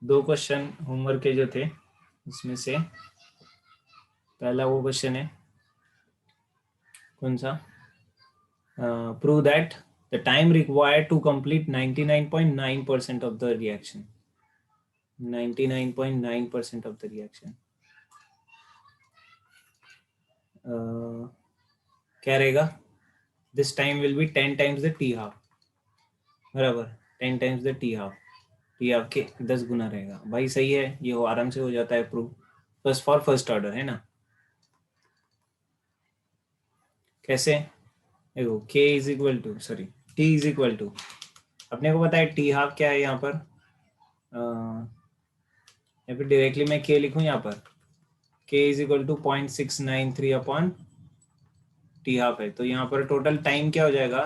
दो question homework के जो थे उसमें से पहला वो क्वेश्चन है कौन सा, prove that the time required to complete 99.9% of the reaction. 99.9% of the reaction क्या रहेगा? This time will be 10 times the t half. बराबर 10 times the t half. T half के 10 गुना रहेगा. भाई सही है, ये हो आराम से हो जाता है prove. First for first order है ना. कैसे? देखो k is equal to sorry t is equal to, अपने को पता है टी हाफ क्या है यहाँ पर. या फिर डायरेक्टली मैं k लिखूँ यहाँ पर. k is equal to 0.693 upon t half है. तो यहाँ पर टोटल टाइम क्या हो जाएगा?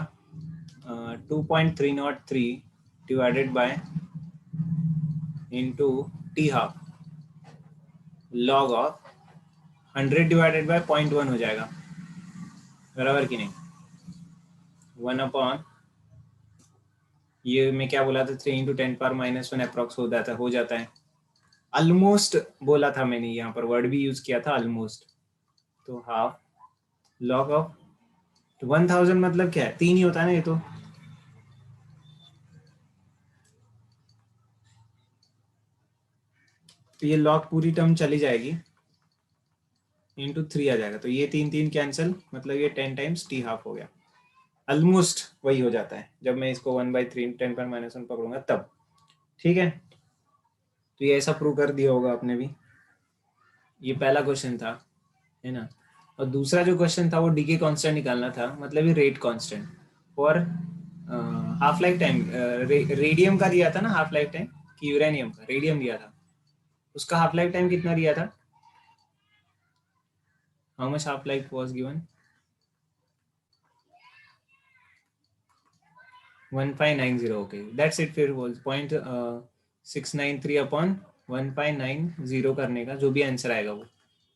2.303 divided by into T half log of 100 divided by 0.1 हो जाएगा. बराबर कि नहीं? 1 अपॉन ये मैं क्या बोला था, 3 × 10⁻⁻1 अप्रॉक्स हो जाता है. ऑलमोस्ट बोला था मैंने, यहाँ पर वर्ड भी यूज किया था ऑलमोस्ट. तो हाफ लॉग ऑफ 1000 मतलब क्या है? 3 ही होता है ना ये तो. तो ये लॉग पूरी टर्म चली जाएगी इंटू 3 आ जाएगा. तो ये 3 कैंसिल, मतलब ये 10 टाइम्स टी हाफ हो गया. ऑलमोस्ट वही हो जाता है जब मैं इसको 1/3 10⁻⁻1 पकड़ूंगा तब. ठीक है, तो ये ऐसा प्रूव कर दिया होगा आपने भी. ये पहला क्वेश्चन था, है ना. और दूसरा जो क्वेश्चन था वो डीके कांस्टेंट निकालना था, मतलब ये rate constant for half life time. Radium का दिया था ना हाफ लाइफ टाइम, कि यूरेनियम का. रेडियम दिया था, उसका हाफ लाइफ टाइम कितना दिया था? How much half life was given? 1590. Okay that's it. फिर वो 0.693 अपॉन 1590 करने का जो भी आंसर आएगा वो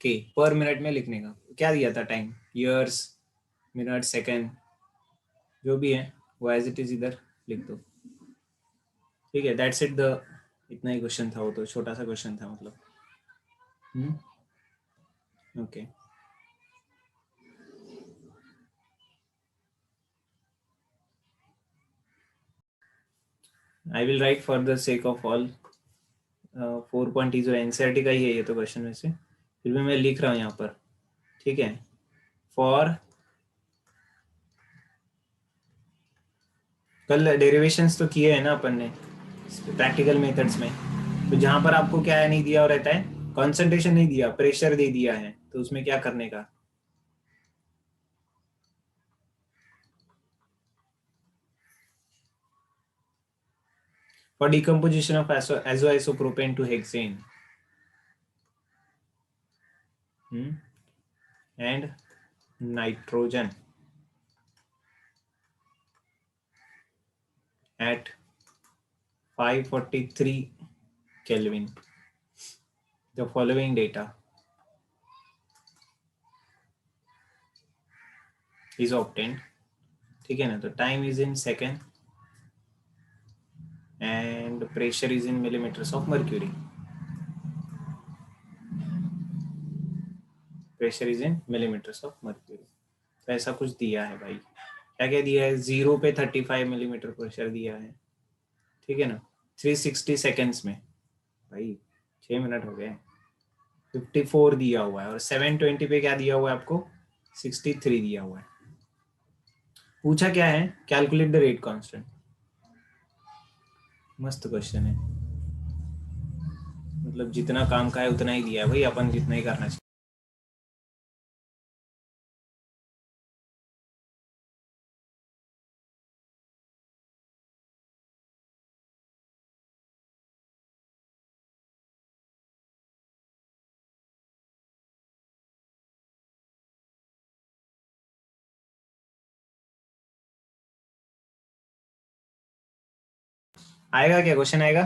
के पर मिनट में लिखने का. क्या दिया था टाइम? ईयर्स, मिनट, सेकेंड, जो भी है वो एज इट इज इधर लिख दो. ठीक है, दैट्स इट. द इतना ही क्वेश्चन था, वो तो छोटा सा क्वेश्चन था मतलब. Okay I will write for the sake of all 4 जो एनसीईआरटी का ही है ये तो क्वेश्चन में से, फिर भी मैं लिख रहा हूँ यहाँ पर. ठीक है, फॉर कल डेरिवेशंस तो किए हैं ना अपन ने प्रैक्टिकल मेथड्स में. तो जहां पर आपको क्या नहीं दिया रहता है, कंसंट्रेशन नहीं दिया, प्रेशर दे दिया है, तो उसमें क्या करने का? For decomposition of azoisopropane to hexane and nitrogen at 543 Kelvin. The following data is obtained. ठीक है ना. तो time is in second and pressure is in millimetres of mercury. Pressure is in millimetres of mercury. तो ऐसा कुछ दिया है भाई. क्या क्या दिया है? 0 पे 35 मिलीमीटर प्रेशर दिया है. ठीक है ना. 360 सेकेंड्स में भाई 6 मिनट हो गए. 54 दिया हुआ है. और 720 पे क्या दिया हुआ है आपको? 63 दिया हुआ है. पूछा क्या है? Calculate the rate constant. मस्त क्वेश्चन है, मतलब जितना काम का है उतना ही दिया है भाई, अपन जितना ही करना चाहिए. आएगा क्या क्वेश्चन? आएगा?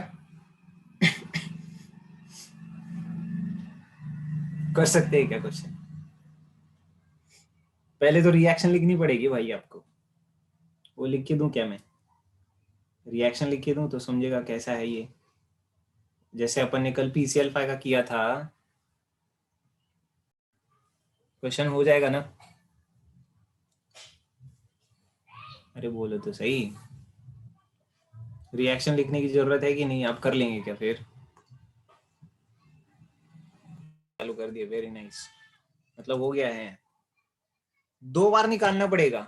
कर सकते हैं क्या क्वेश्चन? पहले तो रिएक्शन लिखनी पड़ेगी भाई आपको. वो लिख के दूं क्या मैं? रिएक्शन लिख के दूं तो समझेगा कैसा है ये. जैसे अपन ने कल PCl फाइव का किया था, क्वेश्चन हो जाएगा ना? अरे बोलो तो सही, रिएक्शन लिखने की जरूरत है कि नहीं? आप कर लेंगे क्या फिर? चालू कर दिए, वेरी नाइस। मतलब हो गया है। 2 बार निकालना पड़ेगा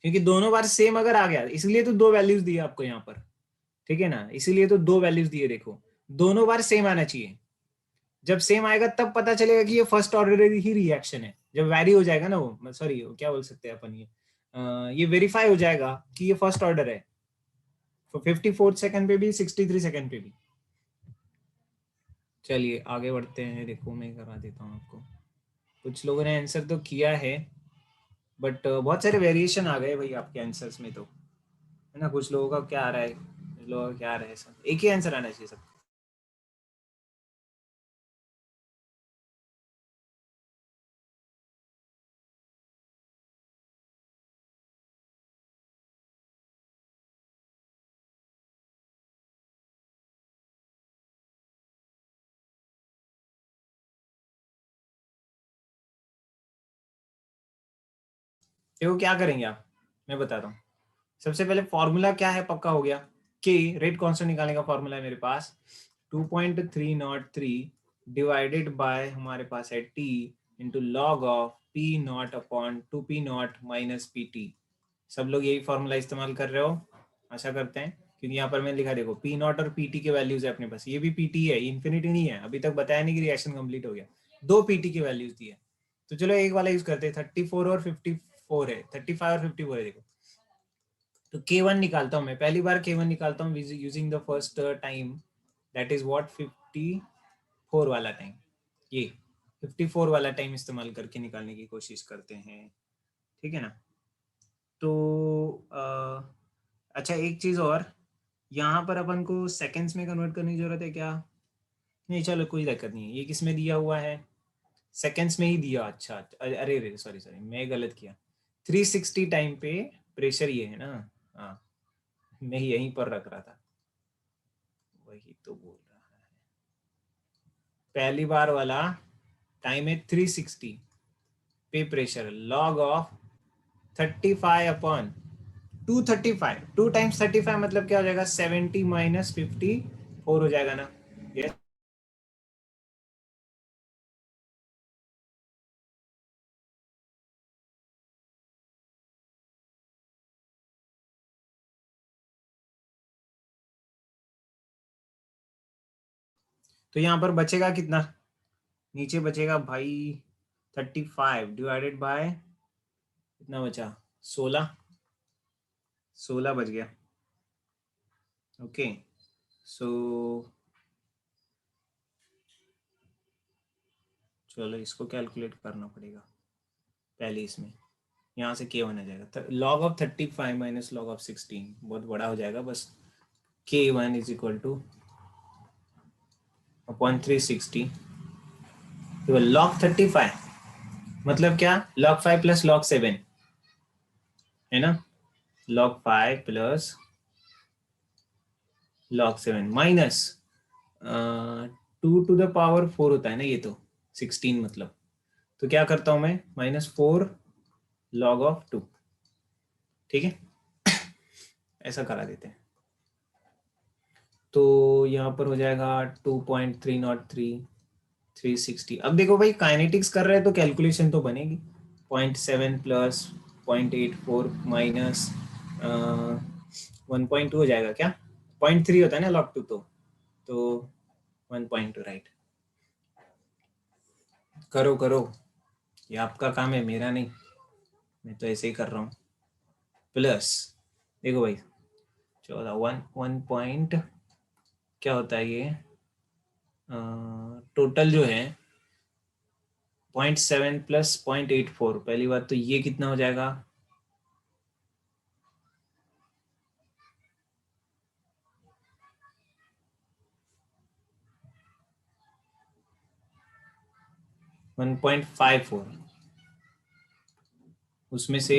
क्योंकि दोनों बार सेम अगर आ गया, इसलिए तो 2 वैल्यूज दिए आपको यहाँ पर, ठीक है ना? इसीलिए तो 2 वैल्यूज दिए, देखो दोनों बार सेम आना चाहिए। जब सेम आएगा तब पता चलेगा कि ये फर्स्ट ऑर्डर ही रिएक्शन है। जब वैरी हो जाएगा ना, वो सॉरी क्या बोल सकते हैं अपन, ये वेरीफाई हो जाएगा कि ये फर्स्ट ऑर्डर है, 54 सेकंड पे भी, 63 सेकंड पे भी। चलिए आगे बढ़ते हैं, देखो मैं करा देता हूँ आपको। कुछ लोगों ने आंसर तो किया है, बट बहुत सारे वेरिएशन आ गए भाई आपके आंसर्स में, तो है ना? कुछ लोगों का क्या आ रहा है, कुछ लोगों का क्या आ रहा है, सब एक ही आंसर आना चाहिए सबको। देखो क्या करेंगे आप, मैं बताता हूँ। सबसे पहले फॉर्मूला क्या है, पक्का हो गया कि रेट कांस्टेंट निकालने का फॉर्मूला है मेरे पास 2.303 डिवाइडेड बाय हमारे पास है T into log of P not upon 2p0 minus P T. सब लोग यही फॉर्मूला इस्तेमाल कर रहे हो, आशा करते हैं, क्योंकि यहाँ पर मैंने लिखा देखो पी नॉट और पी टी के वैल्यूज है अपने पास। ये भी पी टी है, इन्फिनिटी नहीं है, अभी तक बताया नहीं कि रिएक्शन कंप्लीट हो गया। 2 पी टी के वैल्यूज दिए, तो चलो एक वाला यूज करते हैं। 34 और 54 है, 35 और 54 है। देखो तो K1 निकालता हूँ मैं, पहली बार K1 निकालता हूँ using the first time, that is what 54 वाला टाइम। ये 54 वाला टाइम इस्तेमाल करके निकालने की कोशिश करते हैं, ठीक है ना? तो अच्छा एक चीज और, यहाँ पर अपन को सेकेंड्स में कन्वर्ट करने की जरूरत है क्या? नहीं चलो कोई दिक्कत नहीं है। ये किस में दिया हुआ है? सेकेंड्स में ही दिया। अच्छा अरे अरे सॉरी सॉरी, मैं गलत किया। 360 टाइम पे प्रेशर ये है ना? हाँ, मैं यहीं पर रख रहा था, वही तो बोल रहा है। पहली बार वाला टाइम है 360 पे pressure, log of 35 upon 235, 2 times 35 मतलब क्या हो जाएगा? 70 माइनस 54 हो जाएगा ना? यस। तो यहाँ पर बचेगा कितना? नीचे बचेगा भाई 35 डिवाइडेड बाय कितना बचा? 16, 16 बच गया। ओके, सो चलो इसको कैलकुलेट करना पड़ेगा पहले। इसमें यहाँ से K1 आ जाएगा, log of 35 minus log of 16 बहुत बड़ा हो जाएगा, बस K1 is equal two upon 360 log 35 मतलब क्या? लॉग 5 प्लस लॉग 7 है ना? Log 5 plus log 7 minus 2 to the power 4 होता है ना ये तो, 16 मतलब। तो क्या करता हूं मैं? -4 लॉग ऑफ 2, ठीक है? ऐसा करा देते हैं। तो यहाँ पर हो जाएगा 2.303 360। अब देखो भाई काइनेटिक्स कर रहे हैं तो कैलकुलेशन तो बनेगी। 0.7 प्लस 0.84 माइनस 1.2 हो जाएगा क्या? 0.3 होता है ना लॉग 2, तो 1.2 राइट। करो करो, ये आपका काम है, मेरा नहीं, मैं तो ऐसे ही कर रहा हूँ। प्लस देखो भाई 14 1 पॉइंट क्या होता है ये, टोटल जो है 0.7 प्लस 0.84। पहली बात तो ये कितना हो जाएगा? 1.54, उसमें से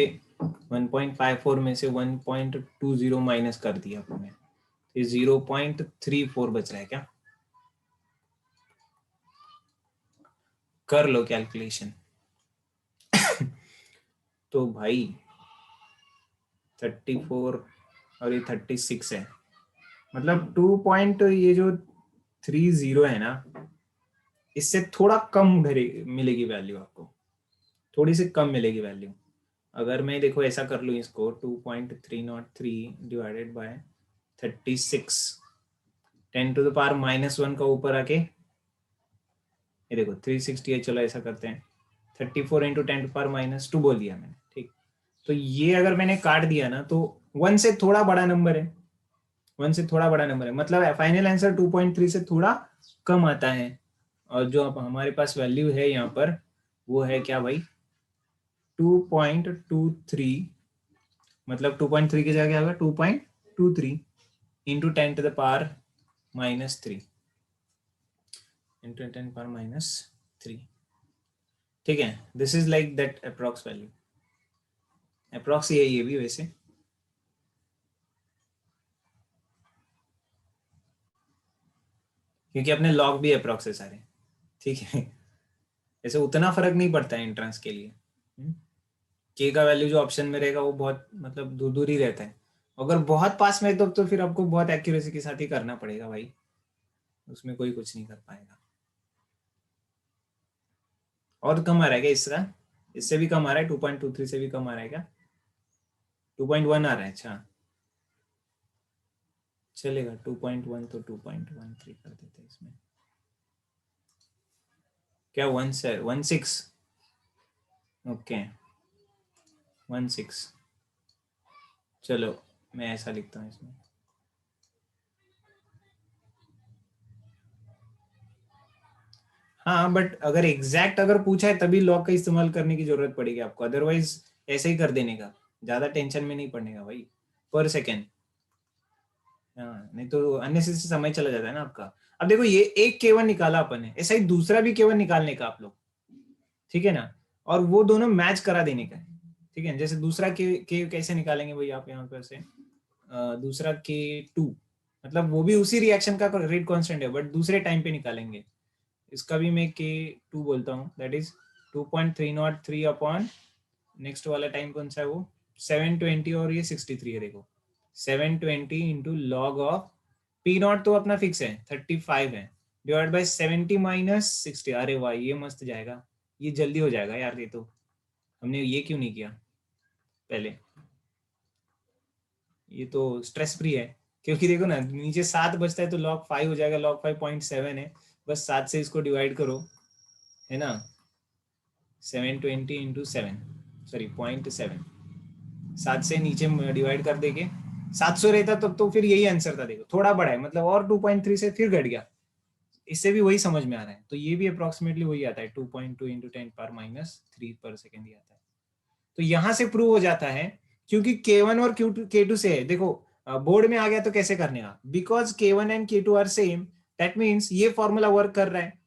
1.54 में से 1.20 माइनस कर दिया आपने, तो 0.34 बच रहा है क्या? कर लो कैलकुलेशन। तो भाई 34 और ये 36 है, मतलब 2 पॉइंट, ये जो 30 है ना, इससे थोड़ा कम मिलेगी वैल्यू आपको, थोड़ी सी कम मिलेगी वैल्यू। अगर मैं देखो ऐसा कर लूँ इसको, 2.303 डिवाइडेड बाय 36, 10⁻⁻1 का ऊपर आके, ये देखो 368, चलो ऐसा करते हैं 34 इंटू 10⁻⁻2 बोल दिया मैंने, ठीक। तो ये अगर मैंने काट दिया ना, तो 1 से थोड़ा बड़ा नंबर है, 1 से थोड़ा बड़ा नंबर है, मतलब फाइनल आंसर 2.3 से थोड़ा कम आता है। और जो अब हमारे पास वैल्यू है यहाँ पर, वो है क्या भाई, 2.23, मतलब 2.3 की जगह क्या होगा, 2.23 इंटू 10⁻⁻3 इंटू 10⁻⁻3, ठीक है। This is like that approx value, approx ही है ये भी वैसे। क्योंकि अपने लॉग भी अप्रॉक्स है सारे, ठीक है। ऐसे उतना फर्क नहीं पड़ता है एंट्रेंस के लिए। के का वैल्यू जो ऑप्शन में रहेगा वो बहुत मतलब दूर दूर ही रहता है। अगर बहुत पास में है तो फिर आपको बहुत एक्यूरेसी के साथ ही करना पड़ेगा भाई, उसमें कोई कुछ नहीं कर पाएगा। और कम आ रहा है क्या इसका, इससे भी कम आ रहा है, 2.23 से भी कम आ रहा है क्या, 2.1 आ रहा है, अच्छा चलेगा। 2.1 तो 2.13 कर देते हैं इसमें, क्या 16, ओके 16, चलो मैं ऐसा लिखता हूँ इसमें। हाँ बट अगर एग्जैक्ट अगर पूछा है तभी लॉग का इस्तेमाल करने की जरूरत पड़ेगी आपको, अदरवाइज ऐसे ही कर देने का, ज्यादा टेंशन में नहीं पड़ने का भाई, पर सेकेंड। हाँ नहीं तो अननेसेसरी समय चला जाता है ना आपका। अब देखो ये एक केवन निकाला अपन ने, ऐसा ही दूसरा भी केवन निकालने का आप लोग, ठीक है ना, और वो दोनों मैच करा देने का है, ठीक है। जैसे दूसरा के कैसे निकालेंगे भाई आप यहाँ पर से, दूसरा K2, मतलब वो भी उसी रिएक्शन का रेट कांस्टेंट है बट दूसरे टाइम पे निकालेंगे। इसका भी मैं K2 बोलता हूँ, दैट इज 2.303 अपॉन नेक्स्ट वाला टाइम कौन सा है वो 720, और ये 63 है देखो, 720 into log of P not तो अपना फिक्स है 35 है, डिवाइड बाय 70 - 60। अरे वाह ये मस्त जाएगा, ये जल्दी हो जाएगा यार, ये तो हमने ये क्यों नहीं किया पहले, ये तो स्ट्रेस फ्री है। क्योंकि देखो ना नीचे 7 बचता है तो log 5 हो जाएगा, log 5.7 है, बस 7 से इसको डिवाइड करो, है ना, 720 इंटू 7, सॉरी 0.7, 7 से नीचे डिवाइड कर देंगे, 700 रहता तब तो फिर यही आंसर था, देखो थोड़ा बड़ा है मतलब, और 2.3 से फिर घट गया, इससे भी वही समझ में आ रहा है। तो ये भी अप्रोक्सीमेटली वही आता है, 2.2 इंटू 10⁻³ पर सेकेंड ही आता है। तो यहां से प्रूव हो जाता है, क्योंकि K1 और K2 से है, देखो बोर्ड में आ गया तो कैसे करने का, because K1 and K2 are same, that means ये फॉर्मूला वर्क कर रहा है।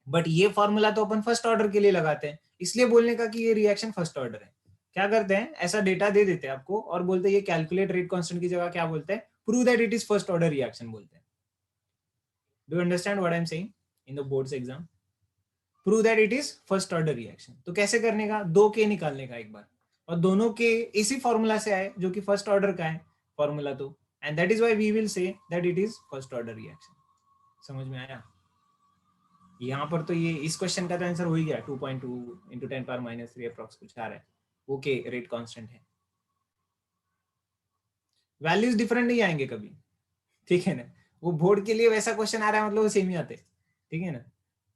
बट ये फॉर्मूला तो अपन फर्स्ट ऑर्डर के लिए लगाते हैं, इसलिए बोलने का कि ये रिएक्शन फर्स्ट ऑर्डर है। क्या करते हैं, ऐसा डेटा दे देते हैं आपको और बोलते हैं ये कैलकुलेट रेट कांस्टेंट की जगह क्या बोलते हैं, prove that it is first order reaction बोलते हैं। Do understand what I am saying in the boards exam, prove that it is first order reaction. तो कैसे करने का, दो के निकालने का एक बार, और दोनों के इसी फॉर्मूला से आए जो कि फर्स्ट ऑर्डर का है फॉर्मूला, तो and that is why we will say that it is first order reaction. समझ में आया। यहाँ पर तो ये इस क्वेश्चन का तो आंसर हो ही गया, 2.2 इंटू 10⁻³ अप्रॉक्स कुछ आ रहा है, ओके रेट कांस्टेंट है, वैल्यूज डिफरेंट नहीं आएंगे कभी, ठीक है ना। वो बोर्ड के लिए वैसा क्वेश्चन आ रहा है मतलब वो सेम ही आते, ठीक है ना।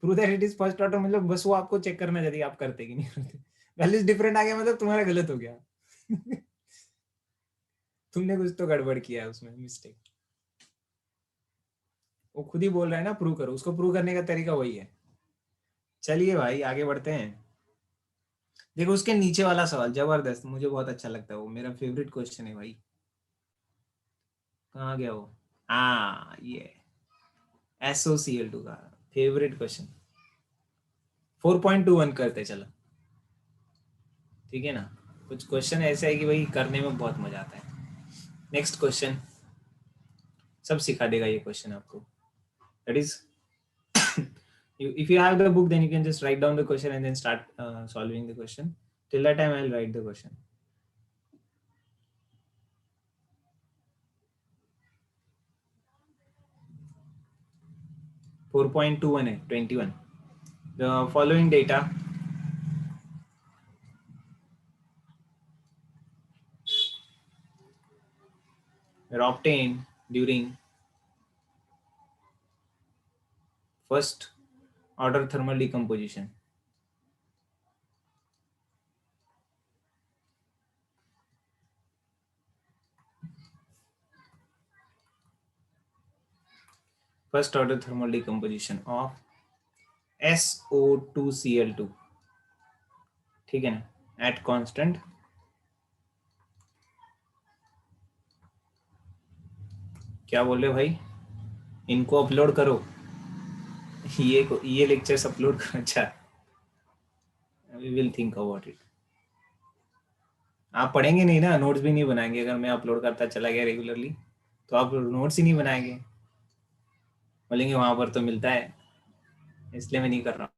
Prove that it is first order मतलब बस वो आपको चेक करना चाहिए आप करते कि नहीं करते। वैल्यूज डिफरेंट आ गया मतलब तुम्हारा गलत हो गया। तुमने कुछ तो गड़बड़ किया है उसमें, मिस्टेक। वो खुद ही बोल रहा है ना प्रूव करो, उसको प्रूव करने का तरीका वही है। चलिए भाई आगे बढ़ते हैं। देखो उसके नीचे वाला सवाल जबरदस्त, मुझे बहुत अच्छा लगता है, वो मेरा फेवरेट क्वेश्चन है भाई। कहाँ गया वो, हाँ ये SOCl2 का फेवरेट क्वेश्चन। 4.21 करते चलो, ठीक है ना। कुछ क्वेश्चन ऐसे है कि भाई करने में बहुत मजा आता है। नेक्स्ट क्वेश्चन सब सिखा देगा ये क्वेश्चन आपको, that is If you have the book, then you can just write down the question and then start solving the question. Till that time, I'll write the question. (4.21) 21. The following data were obtained during first order thermal decomposition. First order thermal decomposition of SO2Cl2, ठीक है ना, at constant क्या बोल रहे भाई, इनको upload करो, ये लेक्चर्स अपलोड करो. अच्छा, we will think about it. आप पढ़ेंगे नहीं ना, नोट्स भी नहीं बनाएंगे. अगर मैं अपलोड करता चला गया रेगुलरली तो आप नोट्स ही नहीं बनाएंगे, बोलेंगे वहां पर तो मिलता है, इसलिए मैं नहीं कर रहा हूँ.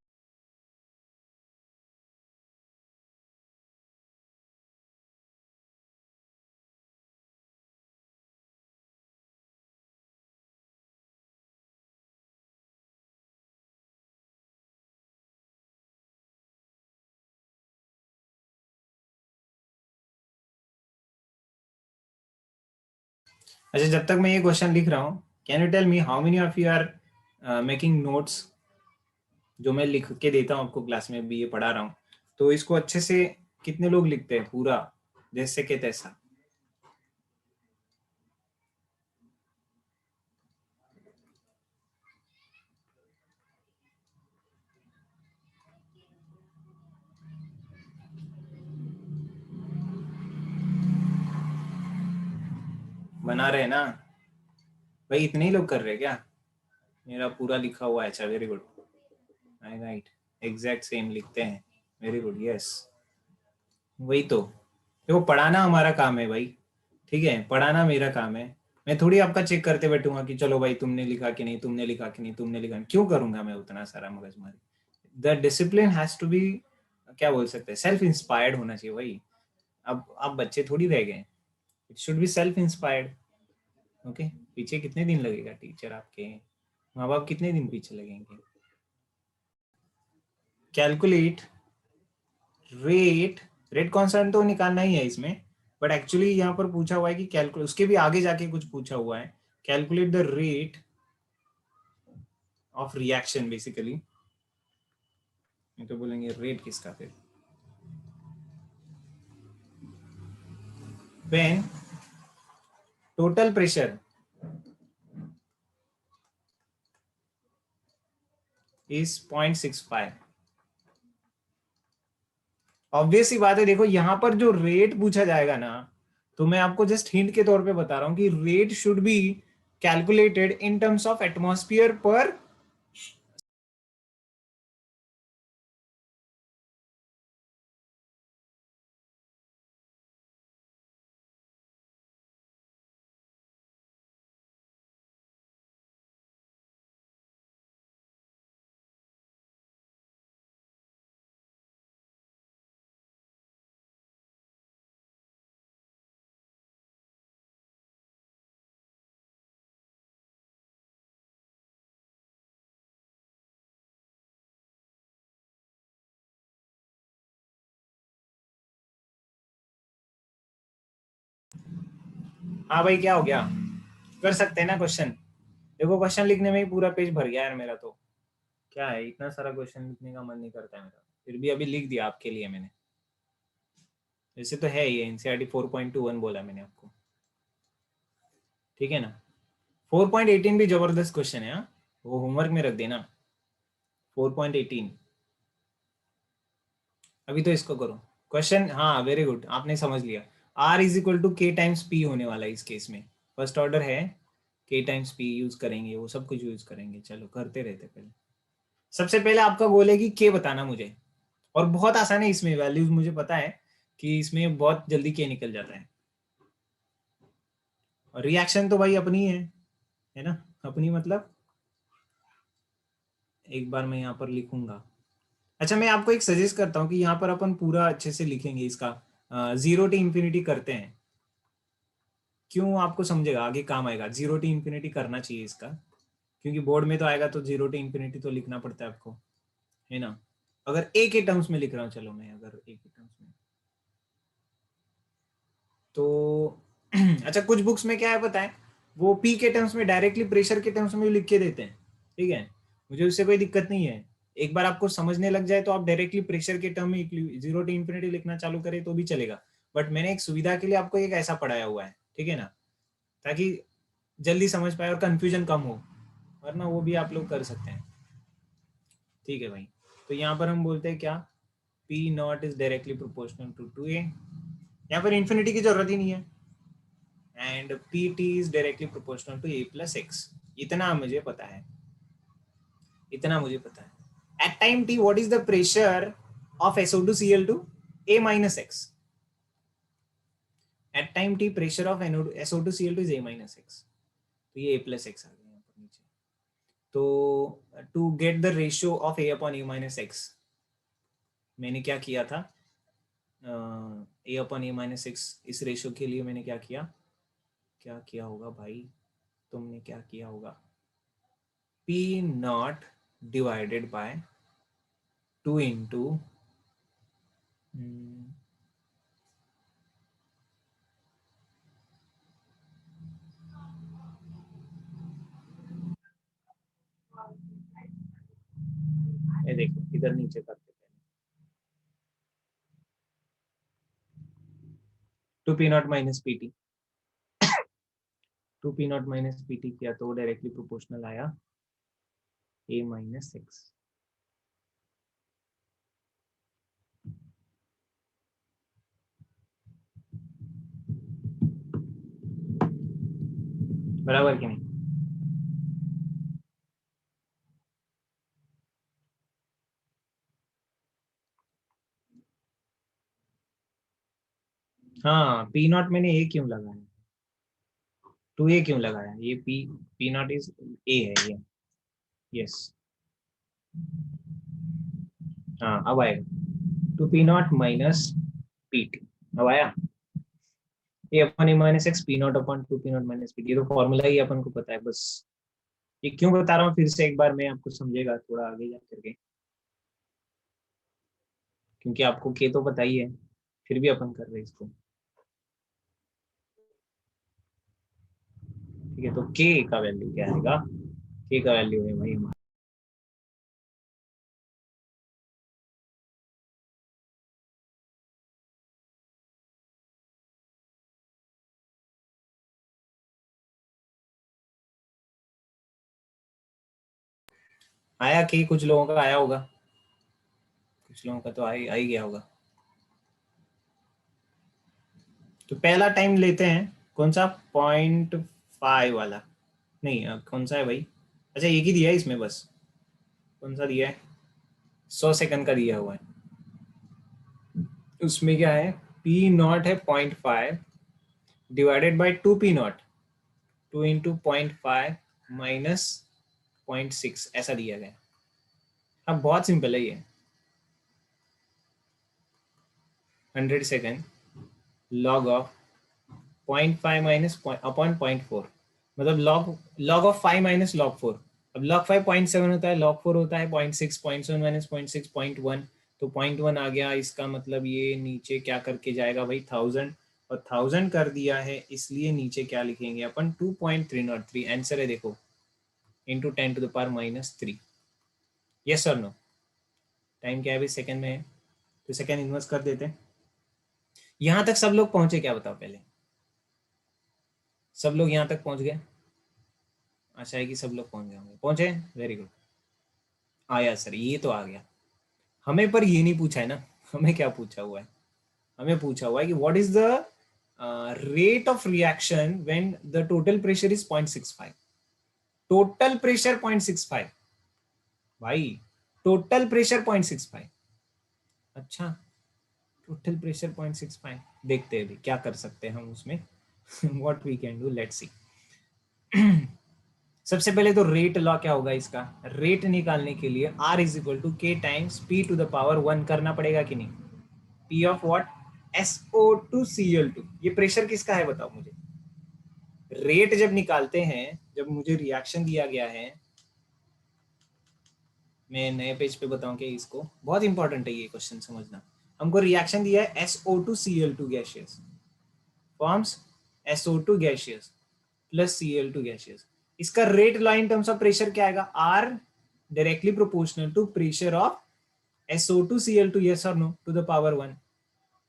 अच्छा, जब तक मैं ये क्वेश्चन लिख रहा हूँ, can you tell me how many of you are making notes? जो मैं लिख के देता हूँ आपको क्लास में भी, ये पढ़ा रहा हूँ, तो इसको अच्छे से कितने लोग लिखते हैं पूरा जैसे के तैसा? बना रहे हैं ना भाई? इतने ही लोग कर रहे हैं क्या? मेरा पूरा लिखा हुआ है. अच्छा, वेरी गुड. आई राइट, एग्जैक्ट सेम लिखते हैं. Very good, yes. वही तो, देखो पढ़ाना हमारा काम है भाई, ठीक है, पढ़ाना मेरा काम है. मैं थोड़ी आपका चेक करते बैठूंगा कि चलो भाई तुमने लिखा कि नहीं, तुमने लिखा कि नहीं, तुमने लिखा. क्यों करूंगा मैं उतना सारा मगजमारी? The discipline has to be, क्या बोल सकते हैं, सेल्फ इंस्पायर्ड होना चाहिए भाई. अब आप बच्चे थोड़ी रह गए, it should be self inspired. Okay, पीछे कितने दिन लगेगा टीचर आपके, माँ बाप कितने दिन पीछे लगेंगे? Calculate rate. रेट कांस्टेंट तो निकालना ही है इसमें, बट एक्चुअली यहाँ पर पूछा हुआ है कि कैलकुलेट, उसके भी आगे जाके कुछ पूछा हुआ है, calculate the rate of reaction basically. तो बोलेंगे रेट किसका फिर? When total pressure is 0.65. Obvious सी बात है. देखो यहाँ पर जो रेट पूछा जाएगा ना, तो मैं आपको जस्ट हिंट के तौर पे बता रहा हूँ कि rate should be calculated in terms of atmosphere पर. हाँ भाई, क्या हो गया? कर सकते हैं ना क्वेश्चन? देखो क्वेश्चन लिखने में ही पूरा पेज भर गया यार मेरा. तो क्या है, इतना सारा क्वेश्चन लिखने का मन नहीं करता है मेरा, फिर भी अभी लिख दिया आपके लिए मैंने. वैसे तो है ये एनसीईआरटी 4.21 बोला मैंने आपको, ठीक है ना. 4.18 भी जबरदस्त क्वेश्चन है. हाँ, वो होमवर्क में रख देना. 4.18 अभी तो इसको करो क्वेश्चन. हाँ, वेरी गुड, आपने समझ लिया. Are is equal to k times P होने वाला है इस केस में. फर्स्ट ऑर्डर है, के टाइम्स पी यूज करेंगे, वो सब कुछ यूज करेंगे. चलो करते रहते. पहले सबसे पहले आपका गोल है कि के बताना मुझे, और बहुत आसान है इसमें. वैल्यूज मुझे पता है कि इसमें बहुत जल्दी के निकल जाता है. और रिएक्शन तो भाई अपनी है ना, अपनी मतलब एक बार मैं यहाँ पर लिखूंगा। अच्छा, मैं आपको एक सजेस्ट करता हूँ कि यहाँ पर अपन पूरा अच्छे से लिखेंगे इसका, 0 to infinity करते हैं। क्यों, आपको समझेगा, आगे काम आएगा। 0 to infinity करना चाहिए इसका, क्योंकि बोर्ड में तो आएगा तो 0 to infinity तो लिखना पड़ता है आपको, है ना। अगर ए के टर्म्स में लिख रहा हूँ, चलो मैं अगर ए के टर्म्स में तो अच्छा, कुछ बुक्स में क्या है पता है, वो पी के टर्म्स में डायरेक्टली प्रेशर के टर्म्स में लिख के देते हैं। ठीक है, मुझे उससे कोई दिक्कत नहीं है। एक बार आपको समझने लग जाए तो आप डायरेक्टली प्रेशर के टर्म में 0 to infinity लिखना चालू करें तो भी चलेगा। बट मैंने एक सुविधा के लिए आपको एक ऐसा पढ़ाया हुआ है, ठीक है ना, ताकि जल्दी समझ पाए और कंफ्यूजन कम हो, वरना वो भी आप लोग कर सकते हैं। ठीक है भाई, तो यहाँ पर हम बोलते हैं क्या, P naught is directly proportional to 2a। यहाँ पर इन्फिनिटी की जरूरत ही नहीं है। And P t is directly proportional to a plus x. इतना मुझे पता है, इतना मुझे पता है। At time t what is the pressure of SO2Cl2? a minus x। At time t pressure of SO2Cl2 is a minus x। तो ये a प्लस एक्स आ गया यहाँ पर नीचे। तो to get the ratio of a upon a minus x, मैंने क्या किया था, a upon a minus x, इस रेशियो के लिए मैंने क्या किया, क्या किया होगा भाई, तुमने क्या किया होगा, p not divided by 2 into ये देखो इधर नीचे करते हैं, 2p0 minus P T. 2p0 minus P T किया तो वो डायरेक्टली प्रोपोर्शनल आया a माइनस एक्स। बराबर कि नहीं? हाँ, पी नॉट मैंने ए क्यों लगाया, 2a क्यों लगाया, ये पी नॉट इज ए है ये। यस, हाँ अब आएगा, 2p0 माइनस पी टी। अब आया, ए अपन A minus X P naught अपन 2p0 माइनस पी टी। तो फॉर्मूला ही अपन को पता है बस। ये क्यों बता रहा हूँ फिर से एक बार, मैं आपको समझेगा थोड़ा आगे जा करके, क्योंकि आपको के तो पता ही है, फिर भी अपन कर रहे हैं इसको। ठीक है, तो के का वैल्यू क्या आएगा, के का वैल्यू है भाई हमारा, आया के, कुछ लोगों का आया होगा, कुछ लोगों का तो आ ही गया होगा। तो पहला टाइम लेते हैं, कौन सा, 0.5 वाला, नहीं कौन सा है भाई, अच्छा एक ही दिया है इसमें बस, कौन सा दिया है, 100 सेकंड का दिया हुआ है। उसमें क्या है, पी नॉट है 0.5 divided by 2p0, 2 into 0.5 minus 0.6 ऐसा दिया गया। अब बहुत सिंपल है ये, 100 second log of 0.5 minus upon 0.4, मतलब log log of 5 minus log 4। अब लॉग 5 0.7 होता है, लॉग 4 होता है 0.6, 0.7 माइनस 0.6 0.1, तो 0.1 आ गया। इसका मतलब ये नीचे क्या करके जाएगा भाई, 1000, और 1000 कर दिया है, इसलिए नीचे क्या लिखेंगे अपन, 2.303 आंसर है देखो, इंटू 10⁻³ यस और नो। टाइम क्या है भाई, सेकंड में है, तो सेकंड इन्वर्स कर देते हैं। यहां तक सब लोग पहुंचे क्या, बताओ पहले, सब लोग यहाँ तक पहुंच गए? आशा है कि सब लोग पहुंच गए होंगे, पहुंचे, वेरी गुड। आया सर, ये तो आ गया। हमें पर ये नहीं पूछा है ना, हमें क्या पूछा हुआ है, हमें पूछा हुआ है कि what is the rate of reaction when the total pressure is 0.65। Total pressure 0.65 भाई, टोटल प्रेशर 0.65। अच्छा, टोटल प्रेशर 0.65, देखते हैं अभी क्या कर सकते हैं हम उसमें। What we can do, let's see. सबसे पहले तो रेट लॉ क्या होगा इसका, रेट निकालने के लिए R is equal to k times P to the power 1 करना पड़ेगा कि नहीं। P of what, SO2Cl2। ये प्रेशर किसका है बताओ मुझे। रेट जब निकालते हैं, जब मुझे रिएक्शन दिया गया है, मैं नए पेज पे बताऊं कि इसको, बहुत इंपॉर्टेंट है ये क्वेश्चन समझना। हमको रिएक्शन दिया है SO2Cl2 gaseous forms SO2 gaseous plus Cl2 gaseous. इसका rate law in terms of pressure क्या आएगा, R directly proportional to pressure of SO2Cl2, yes or no, to the power 1।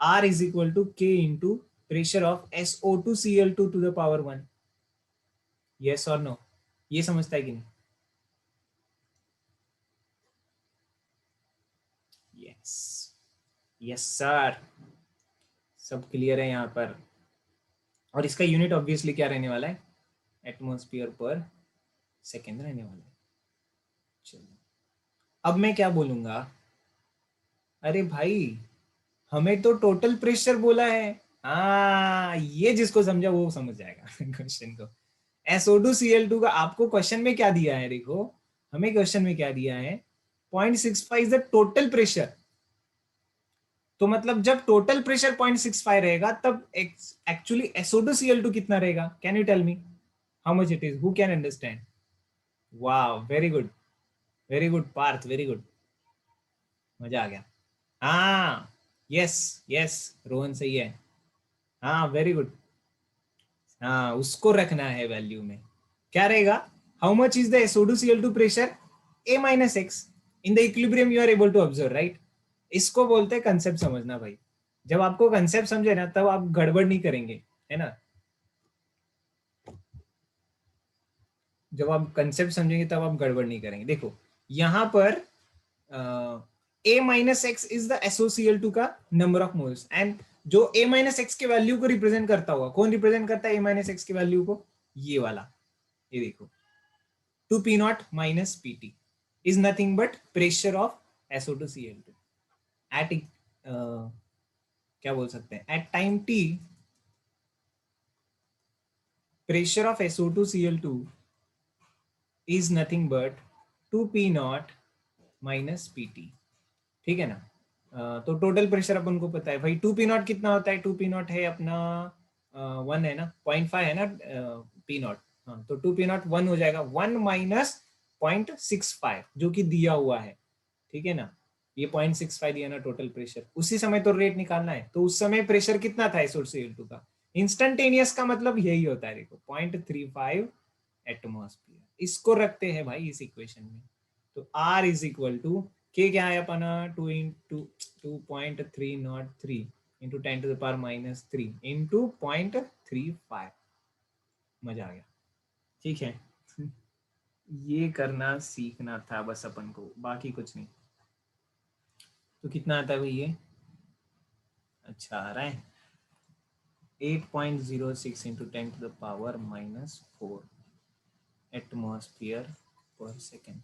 R is equal to K into pressure of SO2Cl2 to the power 1। yes or no, ये समझता है कि नहीं। Yes, yes sir, सब clear है यहाँ पर। और इसका यूनिट ऑब्वियसली क्या रहने वाला है, एटमॉस्फेयर पर सेकेंड रहने वाला है। चलो अब मैं क्या बोलूंगा, अरे भाई हमें तो टोटल प्रेशर बोला है। हाँ, ये जिसको समझा वो समझ जाएगा क्वेश्चन को। SO2Cl2 का आपको क्वेश्चन में क्या दिया है, देखो हमें क्वेश्चन में क्या दिया है, 0.65 इज द टोटल प्रेशर। तो मतलब जब टोटल प्रेशर 0.65 रहेगा तब एक्चुअली SO2Cl2 कितना रहेगा, can you tell me how much it is, who can understand. वाह, very good, very good Parth, very good, मजा आ गया। हाँ, यस, यस रोहन सही है। हाँ वेरी गुड। हाँ, उसको रखना है वैल्यू में, क्या रहेगा, how much is the SO2Cl2 pressure, A minus x, in the equilibrium you are able to observe, right. इसको बोलते हैं कंसेप्ट समझना भाई। जब आपको कंसेप्ट समझे ना तब आप गड़बड़ नहीं करेंगे, है ना। जब आप कंसेप्ट समझेंगे तब आप गड़बड़ नहीं करेंगे। देखो यहाँ पर A minus x is the SOCl2 का नंबर ऑफ मोल्स, एंड जो A माइनस एक्स के वैल्यू को रिप्रेजेंट करता होगा, कौन रिप्रेजेंट करता है A माइनस एक्स के वैल्यू को, ये वाला, ये देखो 2P0 minus PT is nothing but pressure of SO2Cl2 at क्या बोल सकते हैं, at time t pressure of SO2Cl2 is nothing but 2P0 minus PT, ठीक है ना। तो टोटल प्रेशर अपन को पता है भाई, 2P0 कितना होता है, 2P0 है अपना 1 है ना, 0.5 है ना P0। हाँ, तो 2P0 1 हो जाएगा, 1 माइनस 0.65 जो कि दिया हुआ है, ठीक है ना। ये 0.65 दिया ना टोटल प्रेशर, उसी समय तो रेट निकालना है। तो उस समय प्रेशर कितना था SO2 का, इंस्टेंटेनियस का मतलब यही होता है, देखो 0.35 एटमॉस्फेयर। इसको रखते हैं भाई इस इक्वेशन में। तो R इज इक्वल टू के क्या है अपना 2 इंटू 2.303 इंटू 10⁻³ इंटू 0.35। मजा आ गया, ठीक है। ये करना सीखना था बस अपन को, बाकी कुछ नहीं। तो कितना आता है भाई ये, अच्छा आ रहा है 8.06 इंटू 10⁻⁻4 एटमॉस्फेयर पर सेकेंड।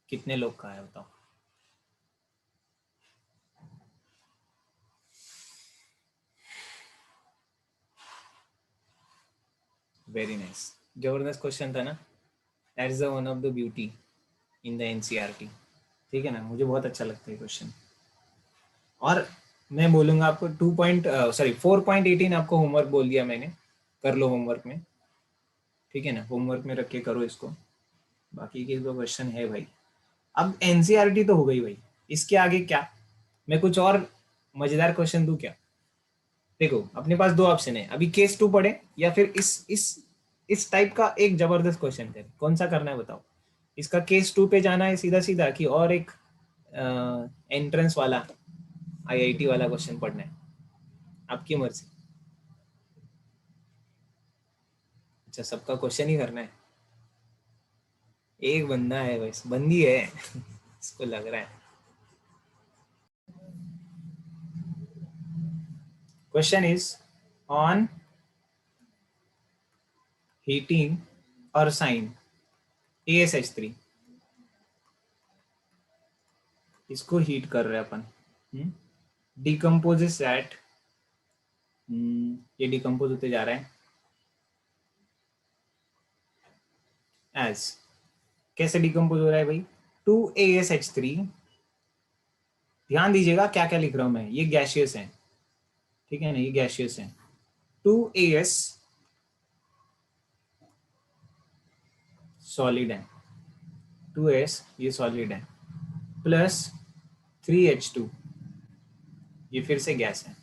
कितने लोग का है बताओ। वेरी नाइस, जबरदस्त क्वेश्चन था ना। That is one of the beauty in the NCERT, ठीक है ना। मुझे बहुत अच्छा लगता है क्वेश्चन। और मैं बोलूँगा आपको 4.18 आपको होमवर्क बोल दिया मैंने, कर लो होमवर्क में, ठीक है ना। होमवर्क में रख के करो इसको, बाकी के जो क्वेश्चन है भाई। अब NCERT तो हो गई भाई, इसके आगे क्या, मैं कुछ और मजेदार क्वेश्चन दूं क्या। देखो अपने पास दो ऑप्शन है, अभी केस 2 पढ़े या फिर इस टाइप का एक जबरदस्त क्वेश्चन करें, कौन सा करना है बताओ। इसका केस 2 पे जाना है सीधा सीधा, कि और एक एंट्रेंस वाला IIT वाला क्वेश्चन पढ़ना है, आपकी मर्जी। अच्छा, सबका क्वेश्चन ही करना है। एक बंदा है बस, बंदी है इसको लग रहा है। क्वेश्चन इज ऑन हीटिंग और साइन ASH3, इसको हीट कर रहे हैं अपन, डिकम्पोजेस एट, ये डिकम्पोज होते जा रहा है एज, कैसे डिकम्पोज हो रहा है भाई, 2AsH3, ध्यान दीजिएगा क्या क्या लिख रहा हूं मैं, ये गैशियस है, ठीक है ना, ये गैशियस है, 2As सॉलिड है, 2S ये सॉलिड है, प्लस 3H2 ये फिर से गैस है।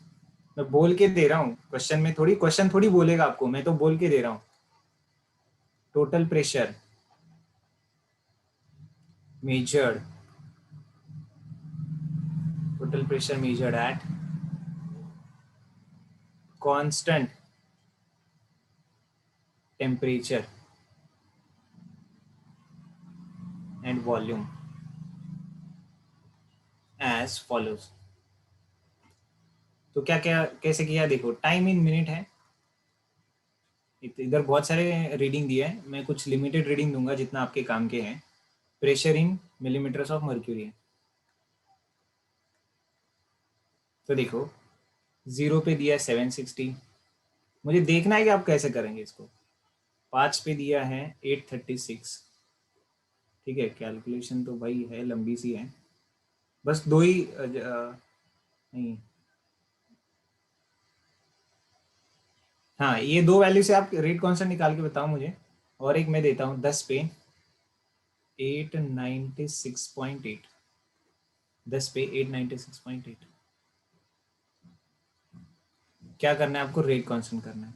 मैं बोल के दे रहा हूँ क्वेश्चन में, थोड़ी क्वेश्चन थोड़ी बोलेगा आपको, मैं तो बोल के दे रहा हूँ। Total pressure measured, total pressure measured at constant temperature and volume as follows। तो क्या क्या कैसे किया देखो, टाइम इन मिनट है, इधर बहुत सारे रीडिंग दिए हैं, मैं कुछ लिमिटेड रीडिंग दूंगा जितना आपके काम के हैं। Pressure in millimetres of mercury है, तो देखो 0 पे दिया है 760, मुझे देखना है कि आप कैसे करेंगे इसको। 5 पे दिया है 836, ठीक है, कैलकुलेशन तो भाई है लंबी सी है, बस दो ही नहीं, हाँ ये दो वैल्यू से आप रेट कांस्टेंट निकाल के बताओ मुझे। और एक मैं देता हूँ 10 पे 896.8, 10 पे 896.8, क्या करना है आपको, रेट कांस्टेंट करना है।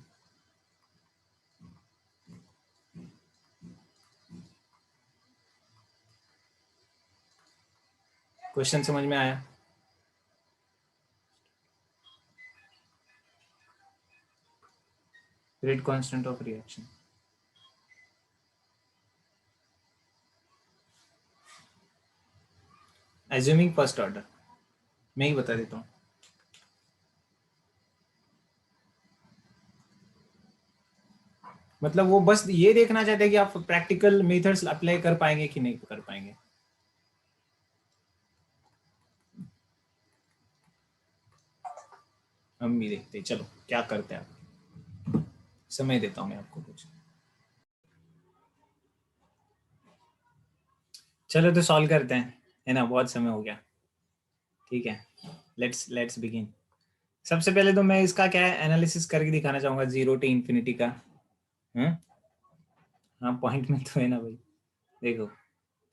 क्वेश्चन समझ में आया? Rate constant of reaction, assuming first order, मैं ही बता देता हूँ। मतलब वो बस ये देखना चाहते हैं कि आप प्रैक्टिकल मेथड्स अप्लाई कर पाएंगे कि नहीं कर पाएंगे। हम भी देखते हैं, चलो क्या करते हैं आप, समय देता हूँ मैं आपको कुछ। चलो तो सॉल्व करते हैं, है ना, बहुत समय हो गया, ठीक है, लेट्स बिगिन। सबसे पहले तो मैं इसका क्या है एनालिसिस करके दिखाना चाहूंगा, 0 to इन्फिनिटी का। हम्म, हाँ पॉइंट में तो है ना भाई, देखो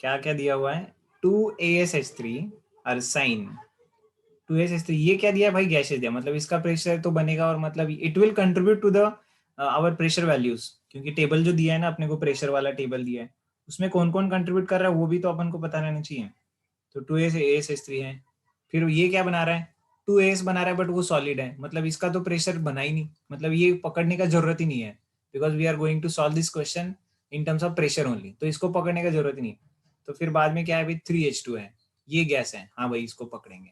क्या क्या दिया हुआ है, 2AsH3 अर्साइन, 2AsH3 ये क्या दिया है भाई, गैसेस दिया, मतलब इसका प्रेशर तो बनेगा, और मतलब it will contribute to the our pressure values, क्योंकि टेबल जो दिया है ना अपने को, प्रेशर वाला टेबल दिया है, उसमें कौन कौन कंट्रीब्यूट कर रहा है वो भी तो अपन को पता रहना चाहिए। तो 2AsH3 है, फिर ये क्या बना रहा है, 2As बना रहा है, बट वो सॉलिड है, मतलब इसका तो प्रेशर बना ही नहीं, मतलब ये पकड़ने का जरूरत ही नहीं है, because we are going to solve this question in terms of pressure only, तो इसको पकड़ने का जरूरत ही नहीं। तो फिर बाद में क्या है भाई, 3H2 है, ये गैस है, हाँ भाई इसको पकड़ेंगे।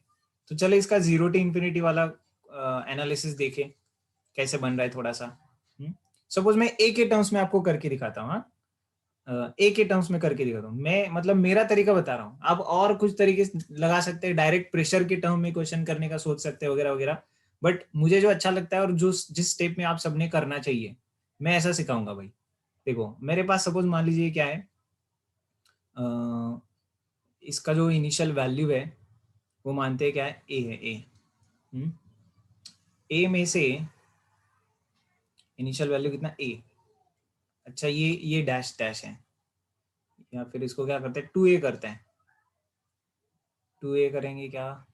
तो चलो इसका 0 to इन्फिनिटी वाला एनालिसिस देखे कैसे बन रहा है थोड़ा सा। सपोज मैं ए के टर्म्स में आपको करके दिखाता हूँ, ए के टर्म्स में करके दिखाता हूँ मैं, मतलब मेरा तरीका बता रहा हूँ, आप और कुछ तरीके लगा सकते हैं, डायरेक्ट प्रेशर के टर्म में क्वेश्चन करने का सोच सकते हैं वगैरह वगैरह, बट मुझे जो अच्छा लगता है और जो जिस स्टेप में आप सबने करना चाहिए मैं ऐसा सिखाऊंगा भाई। देखो मेरे पास सपोज मान लीजिए क्या है, इसका जो इनिशियल वैल्यू है वो मानते हैं क्या है, ए है, ए। ए में से इनिशियल वैल्यू कितना, ए, अच्छा ये डैश डैश है, या फिर इसको क्या करते हैं 2A करते हैं, 2A करेंगे क्या,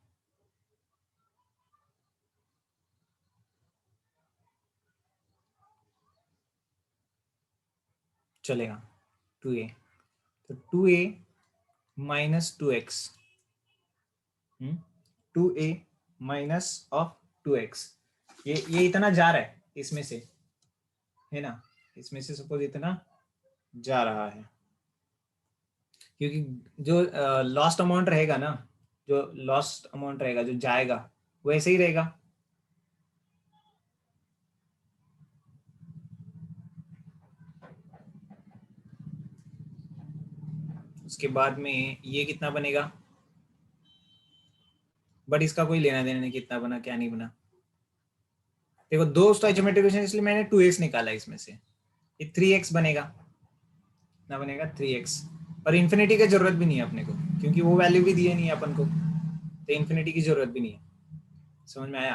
चलेगा 2A, तो 2A minus 2x, 2A minus of 2x, ये इतना जा रहा है इसमें से, है ना, इसमें से सपोज इतना जा रहा है, क्योंकि जो लॉस्ट अमाउंट रहेगा ना, जो लॉस्ट अमाउंट रहेगा जो जाएगा वो ऐसे ही रहेगा। उसके बाद में ये कितना बनेगा, बट इसका कोई लेना देना नहीं कितना बना क्या नहीं बना, देखो दो स्टोइचोमेट्रिक इक्वेशन इसलिए मैंने 2x निकाला इसमें से, ये 3x बनेगा कितना बनेगा 3x। और इन्फिनिटी की जरूरत भी नहीं है अपने को, क्योंकि वो वैल्यू भी दिए नहीं है अपन को, तो इन्फिनिटी की जरूरत भी नहीं है। समझ में आया?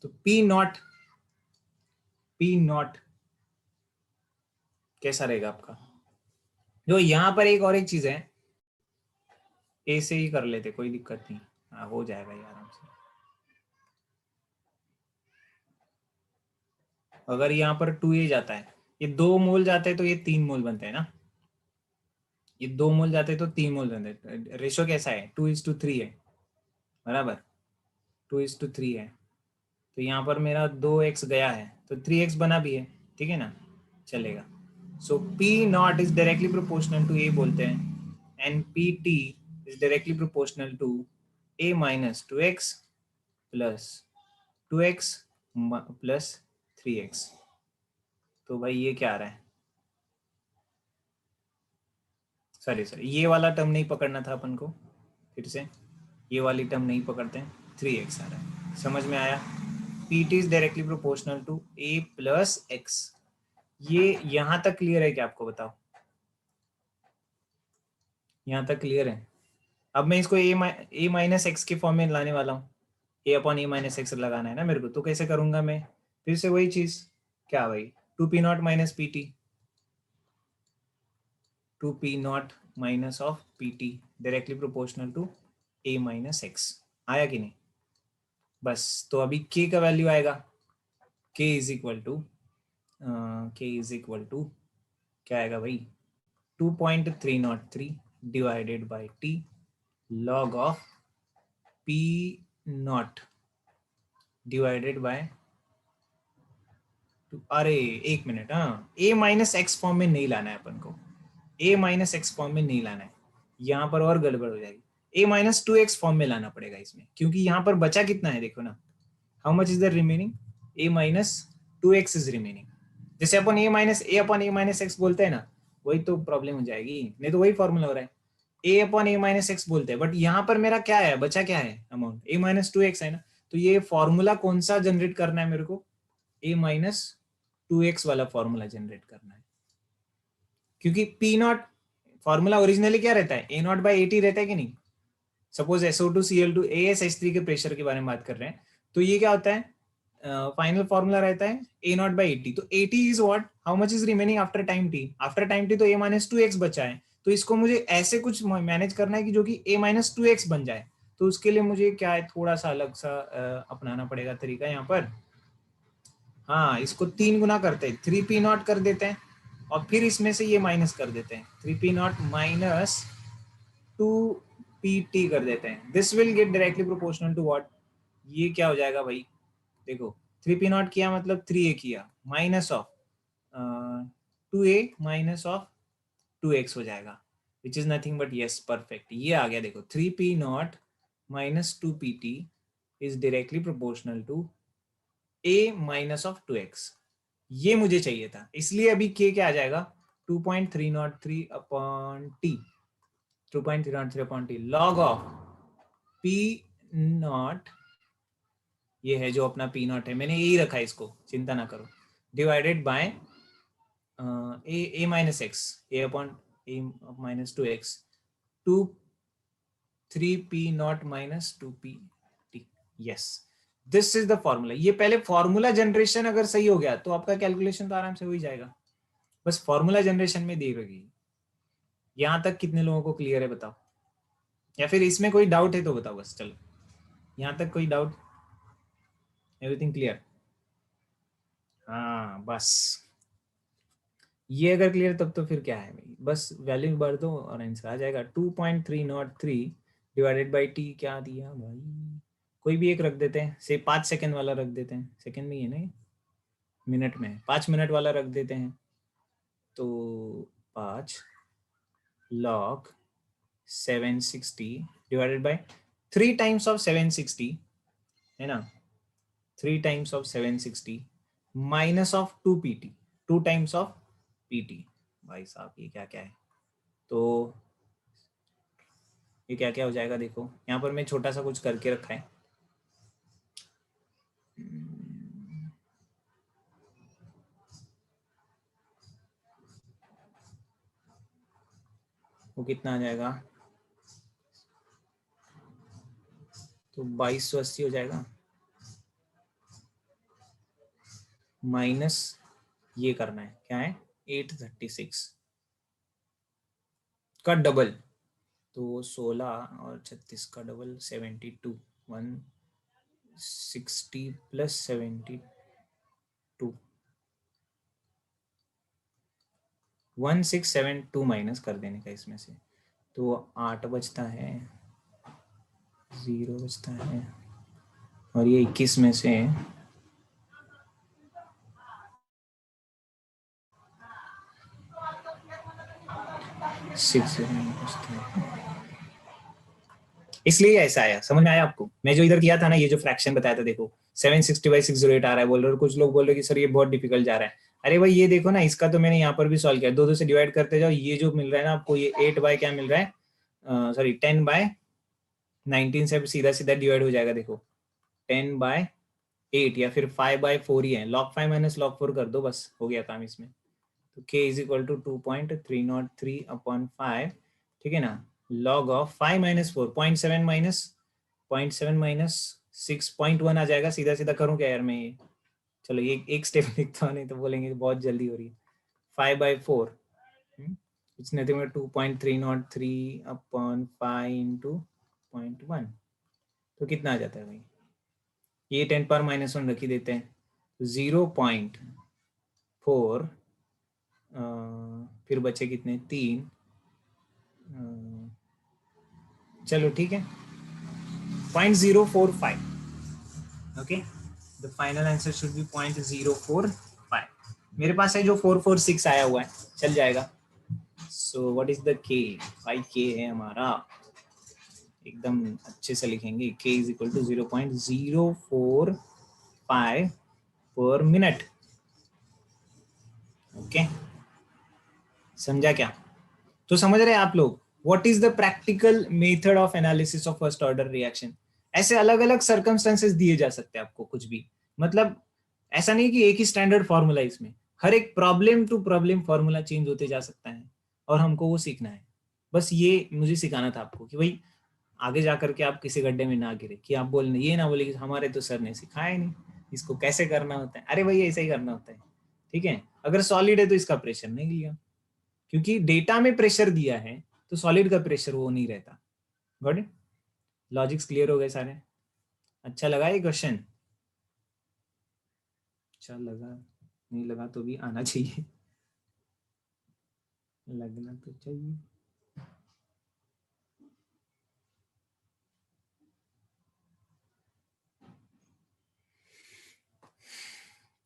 तो पी नॉट कैसा रहेगा आपका? जो यहाँ पर एक और एक चीज है, ए से ही कर लेते, कोई दिक्कत नहीं। हाँ, हो जाएगा ये आराम से। अगर यहाँ पर 2a जाता है, ये 2 मोल जाते हैं तो ये 3 मोल बनते हैं ना, ये 2 मोल जाते हैं तो 3 मोल बनते हैं। रेशो कैसा है? 2:3 है, बराबर। 2:3 है, तो यहाँ पर मेरा 2x गया है तो 3x बना भी है, ठीक है ना, चलेगा। So P0 is directly proportional to a बोलते हैं, and PT is directly proportional to a minus 2x plus 2x plus 3x। तो भाई ये क्या आ रहा है? सॉरी ये वाला टर्म नहीं पकड़ना था अपन को, फिर से ये वाली टर्म नहीं पकड़ते हैं, 3x आ रहा है। समझ में आया? PT is directly proportional to a plus x। ये यहां तक क्लियर है क्या आपको? बताओ, यहां तक क्लियर है? अब मैं इसको a माइनस एक्स के फॉर्म में लाने वाला हूँ, a upon a minus x लगाना है ना मेरे को, तो कैसे करूंगा मैं? फिर से वही चीज, क्या भाई, 2p0 minus PT, 2p0 minus of PT directly proportional to a minus x. आया कि नहीं? बस, तो अभी k का वैल्यू आएगा, k इज इक्वल टू क्या आएगा भाई? 2.303 divided by t log of P0 divided by, अरे एक मिनट, हाँ, a माइनस एक्स फॉर्म में नहीं लाना है अपन को, a माइनस एक्स फॉर्म में नहीं लाना है, यहाँ पर और गड़बड़ हो जाएगी। a माइनस 2x फॉर्म में लाना पड़ेगा इसमें, क्योंकि यहाँ पर बचा कितना है देखो ना, how much is the remaining? a minus 2x is remaining. जैसे अपन a माइनस एक्स बोलते हैं ना, वही तो प्रॉब्लम हो जाएगी, नहीं तो वही फॉर्मूला हो रहा है, a माइनस एक्स बोलते हैं, बट यहाँ पर मेरा क्या है, बचा क्या है अमाउंट? a माइनस 2x है ना, तो ये फॉर्मूला कौन सा जनरेट करना है मेरे को? a माइनस 2x वाला फॉर्मूला जनरेट करना है, क्योंकि P0 फॉर्मूला ओरिजिनली क्या रहता है? A0/AT रहता है कि नहीं? सपोज SO2 Cl2 AsH3 के प्रेशर के बारे में बात कर रहे हैं, तो ये क्या होता है? फाइनल फॉर्मूला रहता है A0/AT। तो AT is what, how much is remaining after time t, after time t तो a माइनस 2x बचा है, तो इसको मुझे ऐसे कुछ मैनेज करना है कि जो कि a माइनस 2x बन जाए। तो उसके लिए मुझे क्या है, थोड़ा सा अलग सा अपनाना पड़ेगा तरीका यहाँ पर। हाँ, इसको 3 गुना करते हैं, 3p0 कर देते हैं, और फिर इसमें से ये माइनस कर देते हैं, 3p0 माइनस 2pt कर देते हैं। This will get directly proportional to what? ये क्या हो जाएगा भाई? देखो, 3p0 किया मतलब 3a किया, minus of 2a minus of 2x हो जाएगा, which is nothing but yes, perfect, ये आ गया। देखो, 3p0 minus 2pt is directly proportional to a minus of 2x। ये मुझे चाहिए था, इसलिए अभी k क्या आ जाएगा? 2.303 upon t, 2.303 upon t log of p0, ये है जो अपना P0 है, मैंने यही रखा है इसको, चिंता ना करो, divided by a minus x, a upon a minus 2x, 3p0 minus 2pt। Yes, this is the formula. ये पहले फॉर्मूला जनरेशन अगर सही हो गया तो आपका कैलकुलेशन तो आराम से हो ही जाएगा, बस फॉर्मूला जनरेशन में देर होगी। यहाँ तक कितने लोगों को क्लियर है बताओ, या फिर इसमें कोई डाउट है तो बताओ बस। चलो, यहाँ तक कोई डाउट? Everything clear? हाँ बस, ये अगर क्लियर तब तो फिर क्या है भाई, बस वैल्यू भर दो और आंसर आ जाएगा। 2.303 डिवाइडेड बाई टी क्या दिया भाई? कोई भी एक रख देते हैं, से 5 सेकंड वाला रख देते हैं, सेकंड में ही है ना, मिनट में 5 मिनट वाला रख देते हैं, तो 5 log 760 divided by 3 times of 760 है ना, 3 times of 760 minus of 2pt, 2 times of pt। भाई साहब ये क्या क्या है? तो ये क्या क्या हो जाएगा? देखो यहाँ पर मैं छोटा सा कुछ करके रखा है, वो कितना आ जाएगा, तो 2280 हो जाएगा, माइनस ये करना है, क्या है 836 का डबल, तो 16 और 36 का डबल 72, 160 प्लस 72, 1672 माइनस कर देने का इसमें से, तो 8 बचता है, 0 बचता है, और ये 21 में से 6 बचता है, इसलिए ऐसा आया। समझ में आया आपको? मैं जो इधर किया था ना, ये जो फ्रैक्शन बताया था, देखो 760/608 आ रहा है बोल रहे, और कुछ लोग बोल रहे कि सर ये बहुत डिफिकल्ट जा रहा है। अरे भाई ये देखो ना, इसका तो मैंने यहाँ पर भी सॉल्व किया, 2 2 से डिवाइड करते जाओ, ये जो मिल रहा है ना आपको, ये 8 बाय क्या मिल रहा है, सॉरी 10/19 से सीधा सीधा डिवाइड हो जाएगा। देखो 10/8 या फिर 5/4 ही है, log 5 माइनस log 4 कर दो, बस हो गया काम इसमें। तो k इज इक्वल टू 2.303/5, ठीक है ना, log ऑफ 5 माइनस 4, 0.7 माइनस 6.1 आ जाएगा। सीधा सीधा करूं क्या यार मैं ये, चलो ये एक स्टेप लिखता हूँ, नहीं तो बोलेंगे बहुत जल्दी हो रही है। 5/4 इट्स नथिंग बट 2.303/5 इंटू 0.1, तो कितना आ जाता है भाई, ये 10⁻⁻1 रख ही देते हैं, 0.4, फिर बचे कितने, 3, चलो ठीक है 0.045, okay, the final answer should be 0.045। मेरे पास है जो 446 आया हुआ है, चल जाएगा। सो व्हाट इज द के, भाई के है हमारा, एकदम अच्छे से लिखेंगे, k इज इक्वल टू 0.045 पर मिनट, ओके, समझा क्या? तो समझ रहे हैं आप लोग, what is the practical method of analysis of first order reaction. ऐसे अलग अलग सर्कमस्टेंसेस दिए जा सकते हैं आपको, कुछ भी, मतलब ऐसा नहीं कि एक ही स्टैंडर्ड फॉर्मूला, इसमें हर एक problem to problem formula change होते जा सकता है, और हमको वो सीखना है। बस ये मुझे सिखाना था आपको कि भाई आगे जा करके आप किसी गड्ढे में ना गिरे, कि आप बोलने ये ना बोले कि हमारे तो सर ने सिखाया नहीं, इसको कैसे करना होता है। अरे भाई ऐसा ही करना होता है, ठीक है। अगर सॉलिड है तो इसका प्रेशर नहीं लिया, क्योंकि डेटा में प्रेशर दिया है, तो सॉलिड का प्रेशर वो नहीं रहता। Got it? लॉजिक्स क्लियर हो गए सारे? अच्छा लगा ये क्वेश्चन? अच्छा लगा, नहीं लगा तो भी आना चाहिए, लगना तो चाहिए।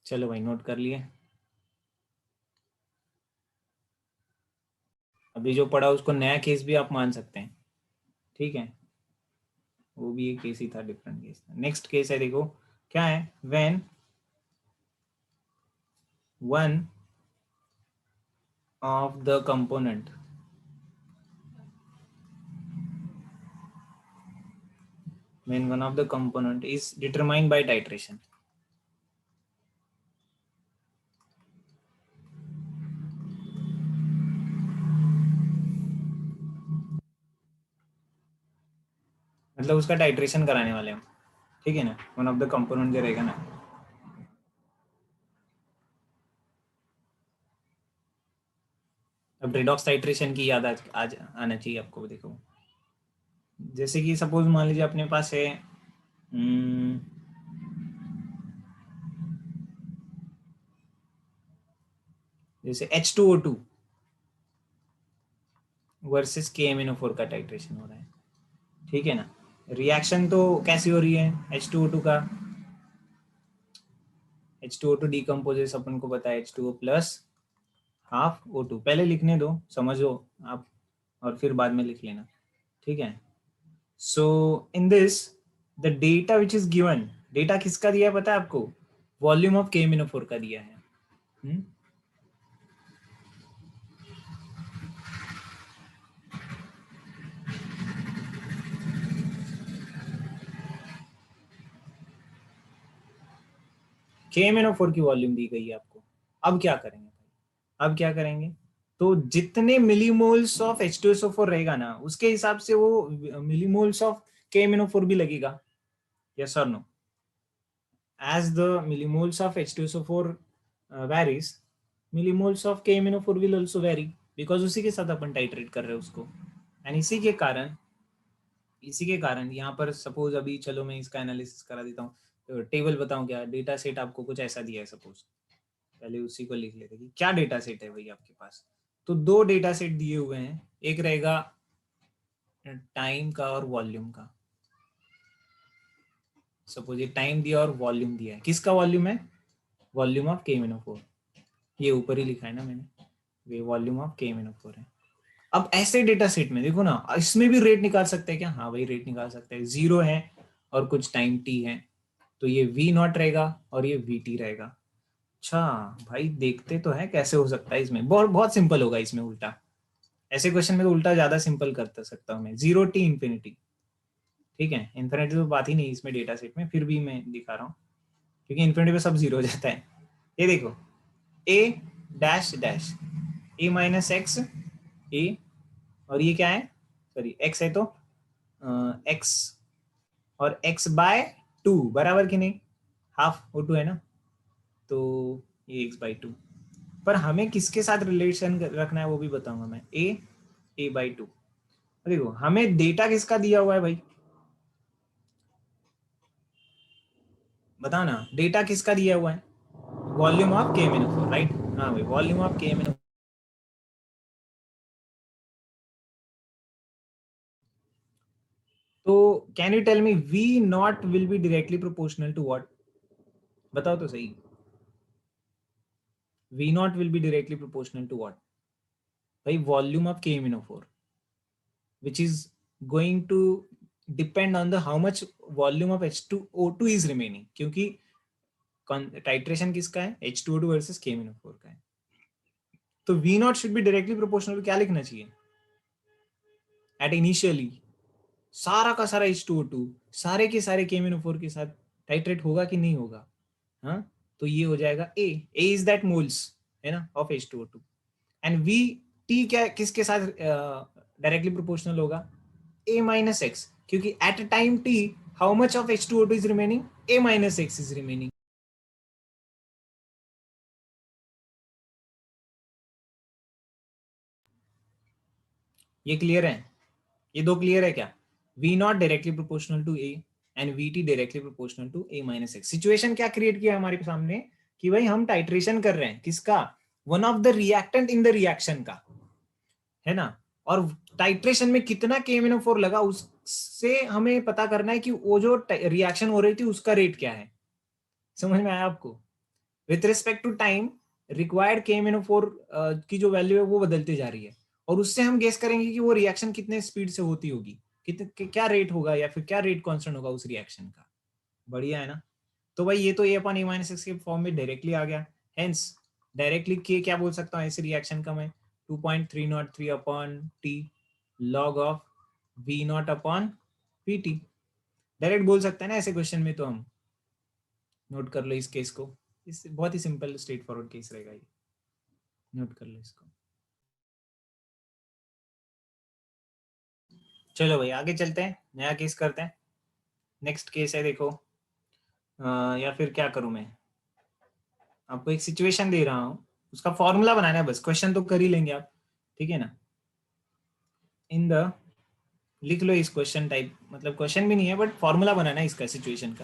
चलो भाई नोट कर लिए, अभी जो पढ़ा उसको नया केस भी आप मान सकते हैं, ठीक है, वो भी एक केस ही था, डिफरेंट केस था। नेक्स्ट केस है, देखो क्या है, when one of the component when one of the component is determined by titration, मतलब उसका टाइट्रेशन कराने वाले हम, ठीक है ना, वन ऑफ द कंपोनेंट जो रहेगा ना, अब रेडॉक्स टाइट्रेशन की याद आज आना चाहिए आपको। देखो जैसे कि सपोज मान लीजिए अपने पास है जैसे H2O2 वर्सेस KMnO4 का टाइट्रेशन हो रहा है, ठीक है ना। रिएक्शन तो कैसी हो रही है H2O2 का, H2O2 डिकम्पोजेस अपन को पता है H2O प्लस हाफ O2, पहले लिखने दो समझो आप, और फिर बाद में लिख लेना, ठीक है। So in this the data which is given, data किसका दिया है पता है आपको, वॉल्यूम ऑफ KMnO4 का दिया है। KMnO4 की वॉल्यूम दी गई है आपको। अब क्या करेंगे भाई, अब क्या करेंगे, तो जितने मिलीमोल्स ऑफ H2SO4 रहेगा ना, उसके हिसाब से वो मिलीमोल्स ऑफ KMnO4 भी लगेगा. यस और no? As the millimoles of H2SO4 varies, millimoles of KMnO4 will also vary, because उसी के साथ अपन टाइट्रेट कर रहे हैं उसको. एंड इसी के कारण यहाँ पर सपोज अभी चलो मैं इसका एनालिसिस करा देता हूँ. टेबल बताऊँ क्या? डेटा सेट आपको कुछ ऐसा दिया है सपोज. पहले उसी को लिख लेते कि क्या डेटा सेट है भाई आपके पास. तो दो डेटा सेट दिए हुए हैं. एक रहेगा टाइम का और वॉल्यूम का. सपोज ये टाइम दिया और वॉल्यूम दिया है. किसका वॉल्यूम है? Volume of KMnO4. ये ऊपर ही लिखा है ना मैंने, ये वॉल्यूम ऑफ KMnO4 है. अब ऐसे डेटा सेट में देखो ना, इसमें भी रेट निकाल सकते हैं क्या? हाँ भाई, रेट निकाल सकते हैं. 0 है और कुछ टाइम t है, तो ये V0 रहेगा और ये VT रहेगा. अच्छा भाई, देखते तो है कैसे हो सकता है इसमें. बहुत बहुत सिंपल होगा इसमें उल्टा. ऐसे क्वेश्चन में तो उल्टा ज्यादा सिंपल कर सकता हूँ मैं. 0 t इंफिनिटी. ठीक है, इन्फिनिटी तो बात ही नहीं इसमें डेटा सेट में, फिर भी मैं दिखा रहा हूँ क्योंकि इन्फिनिटी पे सब जीरो हो जाता है. ये देखो, a dash dash a minus x a, और ये क्या है? सॉरी, x है तो x, और x बाय 2 बराबर कि नहीं? हाफ O2 है ना, तो ये x बाई 2. पर हमें किसके साथ रिलेशन रखना है वो भी बताऊंगा मैं. a by 2. देखो हमें डेटा किसका दिया हुआ है भाई, बताओ ना. डेटा किसका दिया हुआ है? Volume of KMnO4, right? हाँ भाई, वॉल्यूम ऑफ KMnO4. तो can you tell me V0 will be directly proportional to what? बताओ तो सही. V0 will be directly proportional to what? By volume of KMnO4, which is going to depend on the how much volume of H2O2 is remaining. क्योंकि titration किसका है? H2O2 versus KMnO4 का है. तो V0 should be directly proportional. क्या लिखना चाहिए? At initially सारा का सारा H2O2 सारे के सारे KMnO4 के साथ टाइट्रेट होगा कि नहीं होगा? हाँ, तो ये हो जाएगा A. A is that moles है ना of H2O2. And we T क्या किसके साथ डायरेक्टली प्रोपोर्शनल होगा? a माइनस एक्स, क्योंकि at time t how much of H2O2 is remaining? a minus x is remaining. ये क्लियर है? ये दो क्लियर है क्या? V0 directly proportional to a and VT directly proportional to a minus x. Situation क्या create किया हमारे सामने कि भाई हम टाइट्रेशन कर रहे हैं किसका? One of the reactant in the reaction का, है ना. और टाइट्रेशन में कितना KMnO4 लगा उससे हमें पता करना है कि वो जो रिएक्शन हो रही थी उसका रेट क्या है. समझ में आया आपको? With respect to time required KMnO4 की जो वैल्यू है वो बदलती जा रही है, और उससे हम गेस करेंगे कि वो रिएक्शन कितने स्पीड से होती होगी, कितने क्या रेट होगा या फिर क्या रेट कांस्टेंट होगा उस रिएक्शन का. बढ़िया है ना. तो भाई ये तो a upon a minus x के फॉर्म में डायरेक्टली आ गया. हेंस डायरेक्टली के क्या बोल सकता हूँ ऐसे रिएक्शन का मैं? 2.303 upon T log of V0 upon VT. Direct बोल सकते हैं ना ऐसे क्वेश्चन में. तो हम नोट कर लो इस केस को. इस बहुत ही सिंपल स्ट्रेट फॉरवर्ड केस रहेगा ये. नोट कर लो इसको. चलो भाई आगे चलते हैं, नया केस करते हैं. नेक्स्ट केस है देखो. या फिर क्या करूं मैं? आपको एक सिचुएशन दे रहा हूं, उसका फॉर्मूला बनाना है बस. क्वेश्चन तो कर ही लेंगे आप, ठीक है ना. इन द लिख लो इस क्वेश्चन टाइप, मतलब क्वेश्चन भी नहीं है बट फॉर्मूला बनाना है इसका सिचुएशन का.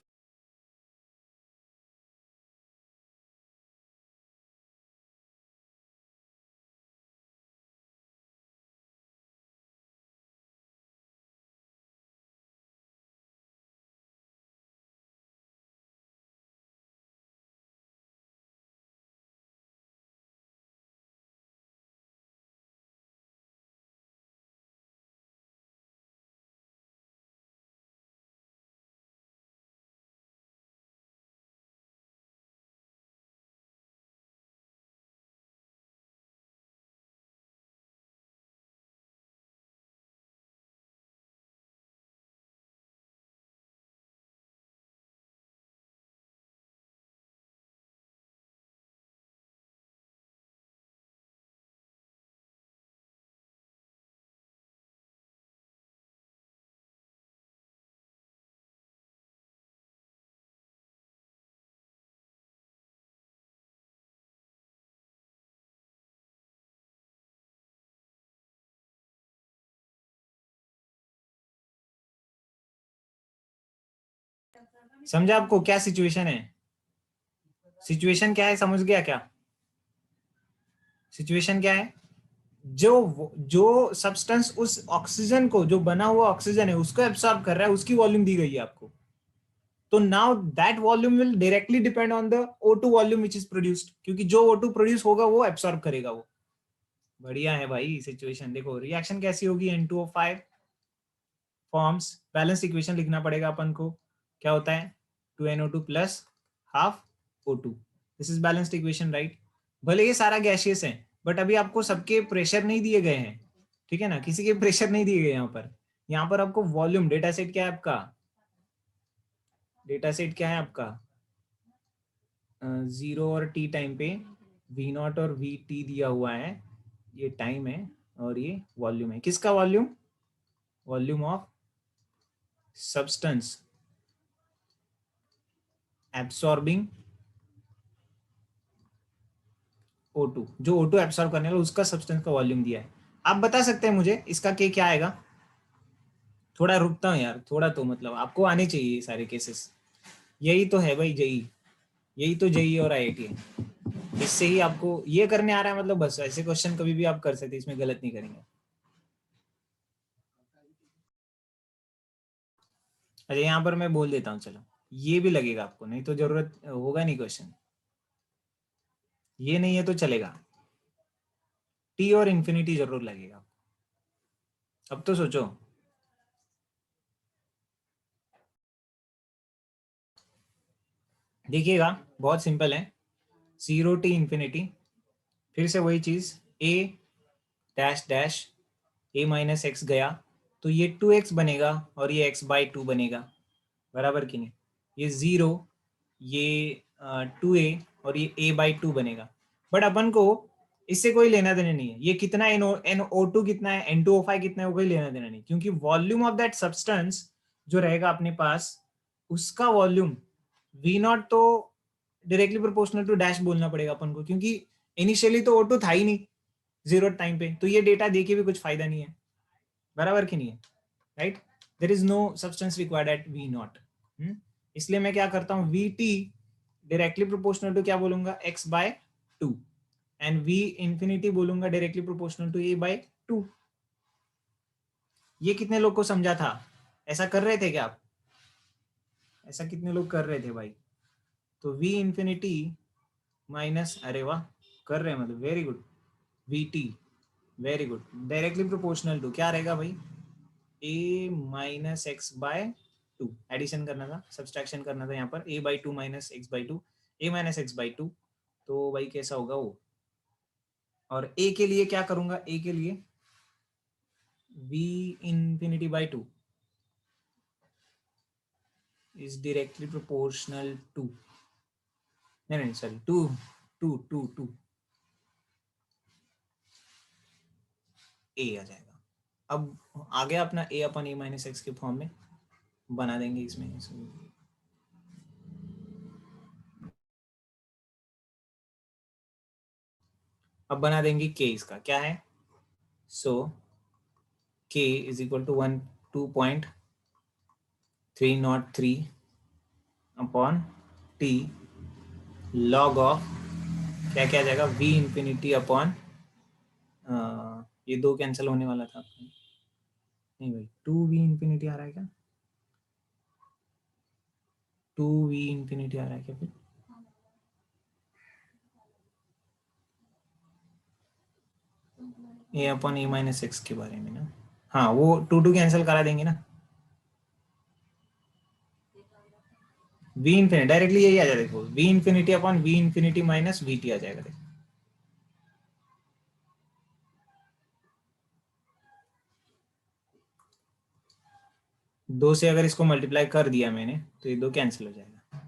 समझा आपको क्या सिचुएशन है? सिचुएशन क्या है, समझ गया क्या? सिचुएशन क्या है? जो सब्सटेंस उस ऑक्सीजन को, जो बना हुआ ऑक्सीजन है उसको एब्सॉर्ब कर रहा है, उसकी वॉल्यूम दी गई है आपको। तो now that volume will directly depend on the O2 volume which is produced, क्योंकि जो O2 प्रोड्यूस होगा वो एब्सॉर्ब करेगा वो। बढ़िया है भाई सिचुएशन। देखो रिएक्शन कैसी होगी, N2O5 फॉर्म्स, बैलेंस इक्वेशन लिखना पड़ेगा अपन को। क्या होता है, 2NO2 plus half O2। This is balanced equation, right? भले ये सारा गैसियस है, बट अभी आपको सबके प्रेशर नहीं दिए गए हैं, ठीक है ना, किसी के प्रेशर नहीं दिए गए यहाँ पर आपको वॉल्यूम, डेटा सेट क्या है आपका, डेटा सेट क्या है आपका, 0 और T टाइम पे V0 और VT दिया हुआ है, ये टाइम है, और ये वॉल्यूम है। किसका volume? Volume of substance absorbing O2, जो O2 एब्सॉर्ब करने वाला उसका सब्सटेंस का वॉल्यूम दिया है। आप बता सकते हैं मुझे इसका के क्या आएगा? थोड़ा रुकता हूँ यार, थोड़ा तो मतलब आपको आने चाहिए ये सारे केसेस। यही तो है भाई जेई, यही तो जेई और IIT है। इससे ही आपको ये करने आ रहा है, मतलब बस ऐसे क्वेश्चन कभी भी आप कर सकते, इसमें गलत नहीं करेंगे। अच्छा यहाँ पर मैं बोल देता हूँ, चलो ये भी लगेगा आपको, नहीं तो जरूरत होगा नहीं क्वेश्चन। ये नहीं है तो चलेगा, T और इन्फिनिटी जरूर लगेगा। अब तो सोचो, देखिएगा बहुत सिंपल है, 0 T इन्फिनिटी, फिर से वही चीज, A dash dash A minus x गया, तो ये 2x बनेगा और ये x/2 बनेगा, बराबर कि नहीं? ये 0, ये 2a और ये a/2 बनेगा। बट अपन को इससे कोई लेना देना नहीं है, ये कितना NO2 कितना है, N2O5 कितना है, वो कोई लेना देना नहीं, क्योंकि वॉल्यूम ऑफ दैट सब्सटेंस जो रहेगा अपने पास, उसका वॉल्यूम V0 तो डायरेक्टली प्रोपोर्शनल टू डैश बोलना पड़ेगा अपन को, क्योंकि इनिशियली तो O2 था ही नहीं 0 टाइम पे, तो ये डेटा देके भी कुछ फायदा नहीं है, बराबर कि नहीं है, right? There is no substance required at V0। इसलिए मैं क्या करता हूँ, VT डायरेक्टली प्रोपोर्शनल टू क्या बोलूंगा, x/2, एंड V इंफिनिटी बोलूंगा डायरेक्टली प्रोपोर्शनल टू a/2। ये कितने लोग को समझा था? ऐसा कर रहे थे क्या आप? ऐसा कितने लोग कर रहे थे भाई? तो V इंफिनिटी माइनस, अरे वाह कर रहे हैं, मतलब very good, VT very good, directly proportional to क्या रहेगा भाई, a-x/2। एडिशन करना था, सब्सट्रैक्शन करना था यहाँ पर, a/2 माइनस x/2, a-x/2। तो भाई कैसा होगा वो, और a के लिए क्या करूंगा, a के लिए v infinity/2 is directly proportional to, नहीं नहीं sorry, to to to to a आ जाएगा। अब आ गया अपना a/a-x के फॉर्म में, बना देंगे इसमें। अब बना देंगे k, इसका क्या है, so k is equal to 2.303 upon t log of क्या क्या आ जाएगा, v इंफिनिटी अपॉन, ये दो कैंसिल होने वाला था, नहीं भाई 2v इंफिनिटी आ रहा है क्या, 2v इंफिनिटी आ रहा है क्या फिर, a/a-x के बारे में ना, हाँ वो 2 कैंसिल करा देंगे ना, v इंफिनिटी डायरेक्टली यही आ जाएगा, देखो v infinity upon v infinity minus vt आ जाएगा, देखो 2 से अगर इसको मल्टीप्लाई कर दिया मैंने तो ये 2 कैंसिल हो जाएगा,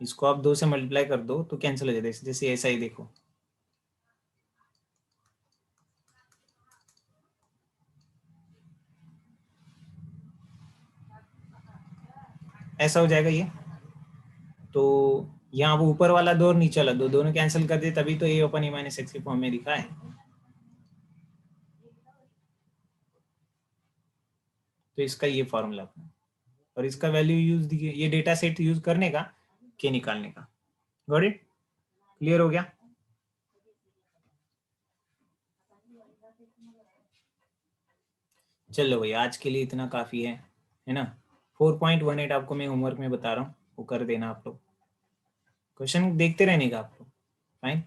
इसको आप 2 से मल्टीप्लाई कर दो तो कैंसिल हो जाएगा, जैसे ऐसा ही देखो, ऐसा हो जाएगा ये। तो यहाँ वो ऊपर वाला 2 और नीचे वाला 2 दोनों कैंसिल कर दे, तभी तो a/a-x के फॉर्म में लिखा है। तो इसका ये फॉर्मूला, और इसका वैल्यू यूज दिए, ये डेटा सेट यूज करने का के निकालने का। Got it? क्लियर हो गया? चलो भाई आज के लिए इतना काफी है ना। 4.18 आपको मैं होमवर्क में बता रहा हूँ, वो कर देना आप लोग। क्वेश्चन देखते रहने का आप लोग। फाइन।